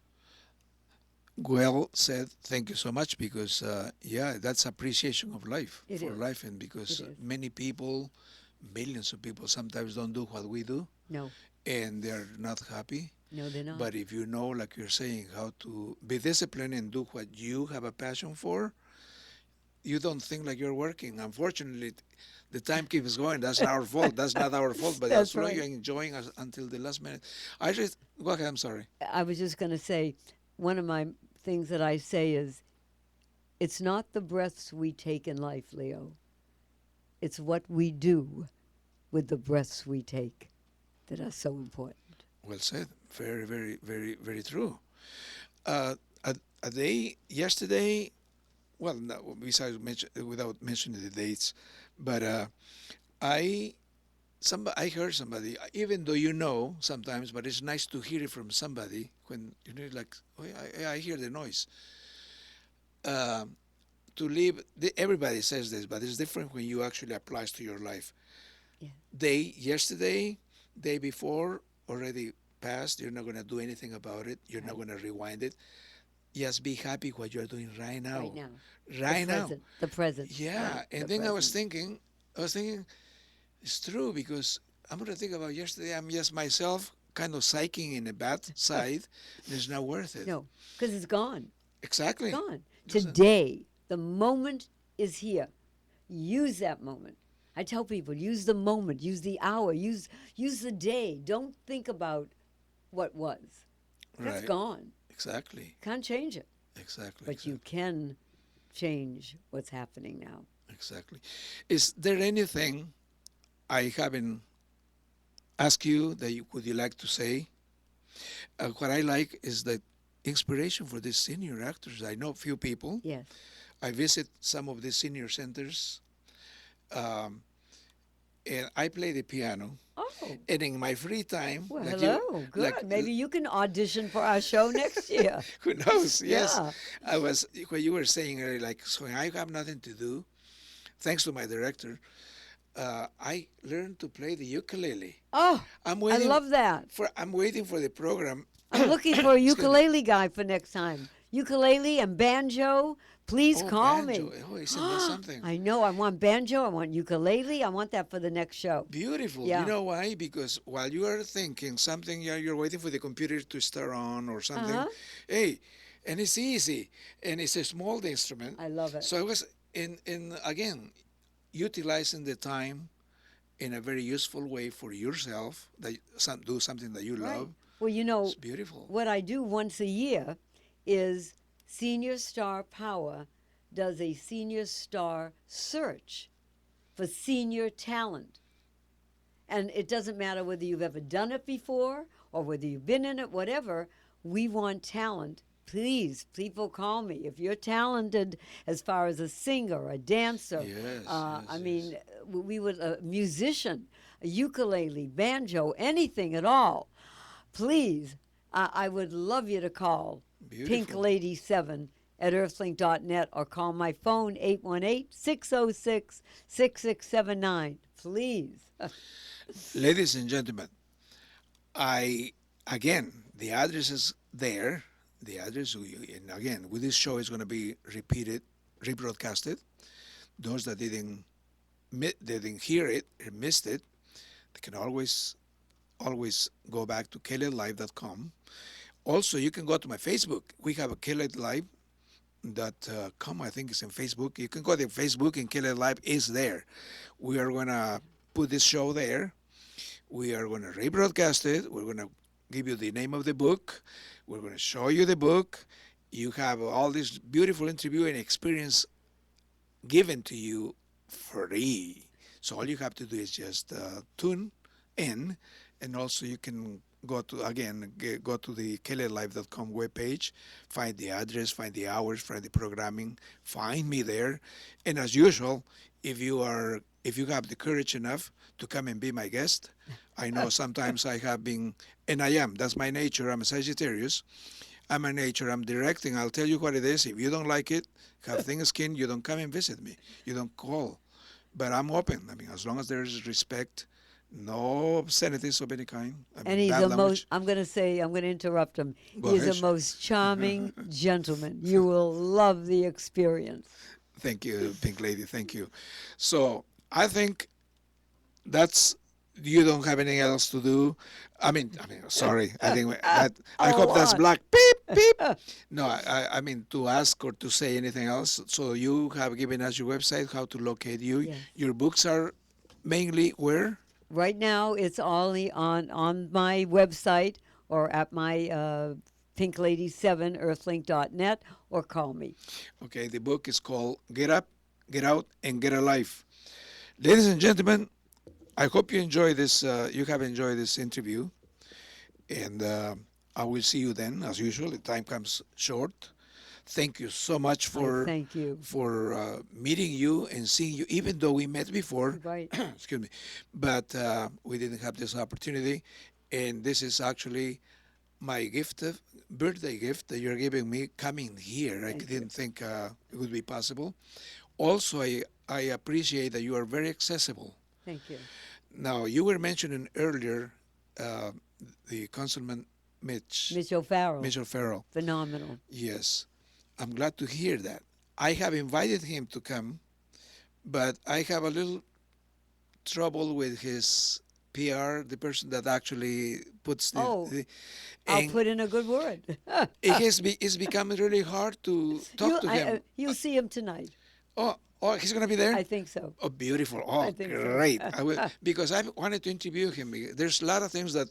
Well said. Thank you so much because, yeah, that's appreciation of life, It for is. life. And because It is. many people, millions of people sometimes don't do what we do No, and they're not happy. no, they're not. But if you know, like you're saying, how to be disciplined and do what you have a passion for, you don't think like you're working. Unfortunately, the time keeps going. That's not our fault. That's not our fault. But That's as long as right. you're enjoying us until the last minute. I just, go ahead, I'm sorry. I was just going to say, one of my things that I say is, it's not the breaths we take in life, Leo. It's what we do with the breaths we take that are so important. Well said. Very, very, very, very true. Uh, a day yesterday, well, no, besides without mentioning the dates, but I I heard somebody, even though you know sometimes, but it's nice to hear it from somebody when you know, like, oh, I hear the noise. um, to live. Everybody says this, but it's different when you actually applies to your life. Yeah. Yesterday, day before, already passed. You're not gonna do anything about it. You're not Right. gonna rewind it. Just be happy what you're doing right Right now. now. The Right now. present. The present. Yeah. Right. And The then present. I was thinking, it's true because I'm gonna think about yesterday. I'm just myself, kind of psyching in a bad side, and it's not worth it. No, because it's gone. It's Exactly. gone. Doesn't. Today, the moment is here. Use that moment. I tell people, use the moment, use the hour, use the day. Don't think about what was. That's Right. gone. Exactly. Can't change it. Exactly. But you can change what's happening now. Exactly. Is there anything I haven't asked you that would you like to say? What I like is the inspiration for these senior actors. I know a few people. Yes. I visit some of the senior centers, um, and I play the piano. Oh, And in my free time, well, like hello. Good. like Maybe you can audition for our show next year. who knows? Yes, Yeah. I was when you were saying earlier, like so when I have nothing to do. Thanks to my director, I learned to play the ukulele. Oh, I'm I waiting love that. I'm waiting for the program. I'm looking for a Excuse me. ukulele guy for next time. Ukulele and banjo. Please Oh, call banjo. me. Oh, isn't that something? I know. I want banjo. I want ukulele. I want that for the next show. Beautiful. Yeah. You know why? Because while you are thinking something, you're waiting for the computer to start on or something. Uh-huh. Hey, and it's easy, and it's a small instrument. I love it. So I was in again utilizing the time in a very useful way for yourself. That do something that you Right. love. Well, you know, It's beautiful. what I do once a year is Senior Star Power does a Senior Star search for senior talent. And it doesn't matter whether you've ever done it before or whether you've been in it, whatever. We want talent. Please, people call me. If you're talented as far as a singer, a dancer, Yes, I yes, mean, we would, a musician, a ukulele, banjo, anything at all, please, I would love you to call Pink Beautiful. Lady 7 at earthlink.net or call my phone 818-606-6679. Please. Ladies and gentlemen, I again the address is there. The address, and again, with this show is going to be repeated, rebroadcasted. Those that didn't hear it or missed it, they can always go back to kellylive.com. Also, you can go to my Facebook. We have a kellylive.com. I think it's in Facebook. You can go to Facebook and Kelly Live is there. We are going to put this show there. We are going to rebroadcast it. We're going to give you the name of the book. We're going to show you the book. You have all this beautiful interview and experience given to you free. So all you have to do is just tune in, and also you can go to go to the kellylive.com webpage, find the address, find the hours, find the programming, find me there, and as usual, if you have the courage enough to come and be my guest, I know sometimes I have been, and I am. That's my nature. I'm a Sagittarius. I'm a nature. I'm directing. I'll tell you what it is. If you don't like it, have thin skin, you don't come and visit me. You don't call. But I'm open. I mean, as long as there is respect, no obscenities of any kind. I And mean, he's bad a language. I'm going to say, I'm going to interrupt him. Go He's ahead. a most charming gentleman. You will love the experience. Thank you, Pink Lady. Thank you. So I think that's you don't have anything else to do. Sorry. I think that I A hope that's lot. black. Beep beep. No, I mean to ask or to say anything else. So you have given us your website, how to locate you. Yes. Your books are mainly where? Right now, it's only on my website or at my Pink Lady 7 earthlink.net or call me. Okay, the book is called Get Up, Get Out, and Get Alive. Ladies and gentlemen, I hope you enjoy this. You have enjoyed this interview, and I will see you then, as usual. The time comes short. Thank you so much I thank you. for meeting you and seeing you, even though we met before. Right. Excuse me, but we didn't have this opportunity, and this is actually my birthday gift that you're giving me coming here. I Thank didn't think it would be possible. Also, I appreciate that you are very accessible. Thank you. Now, you were mentioning earlier uh, the Councilman Mitch O'Farrell, Mitchell Farrell. phenomenal. Yes, I'm glad to hear that. I have invited him to come, but I have a little trouble with his PR, the person that actually puts Oh, the I'll and put in a good word. it's become really hard to talk to him. You'll see him tonight. Oh, he's gonna be there. I think so. Oh, beautiful. Oh, I think so. great. I will, because I wanted to interview him. There's a lot of things that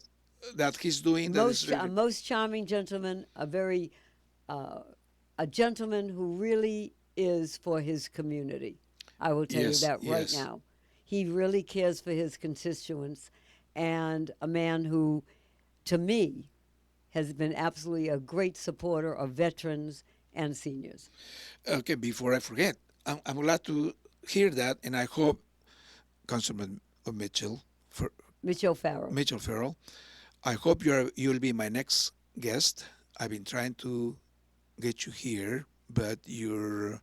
he's doing that is A really, most charming gentleman, a gentleman who really is for his community. I will tell Yes, you that right yes. now. He really cares for his constituents, and a man who, to me, has been absolutely a great supporter of veterans and seniors. okay. Before I forget, I'm glad to hear that, and I hope Councilman Mitch O'Farrell. Mitchell Farrell, I hope you'll be my next guest. I've been trying to get you here, but your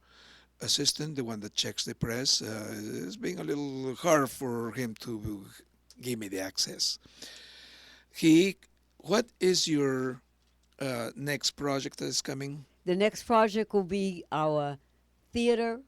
assistant, the one that checks the press, is being a little hard for him to give me the access. What is your next project that is coming? The next project will be our theater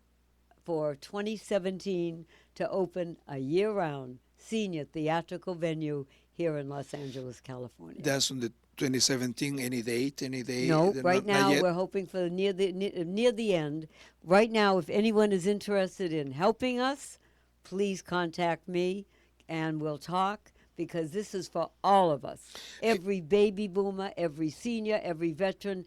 for 2017 to open a year-round senior theatrical venue here in Los Angeles, California. That's on the 2017. Any date? Any day? No, They're right not now yet? we're hoping for near the end. Right now, if anyone is interested in helping us, please contact me, and we'll talk, because this is for all of us. Every baby boomer, every senior, every veteran,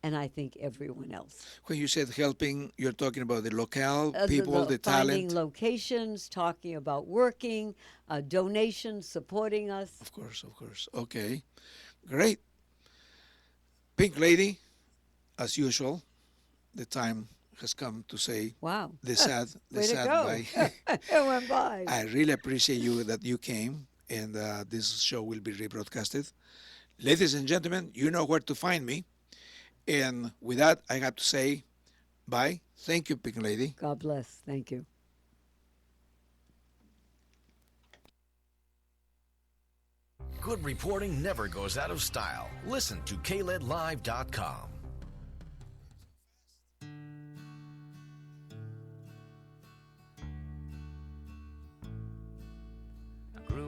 and I think everyone else. When you said helping, you're talking about the locale people, the finding talent. locations, talking about working, donations, supporting us. Of course, of course. Okay, great. Pink Lady, as usual, the time has come to say Wow. the sad, Way to go. bye. It went by. I really appreciate you that you came, and this show will be rebroadcasted. Ladies and gentlemen, you know where to find me. And with that, I have to say bye. Thank you, Pink Lady. God bless. Thank you. Good reporting never goes out of style. Listen to KLEDlive.com.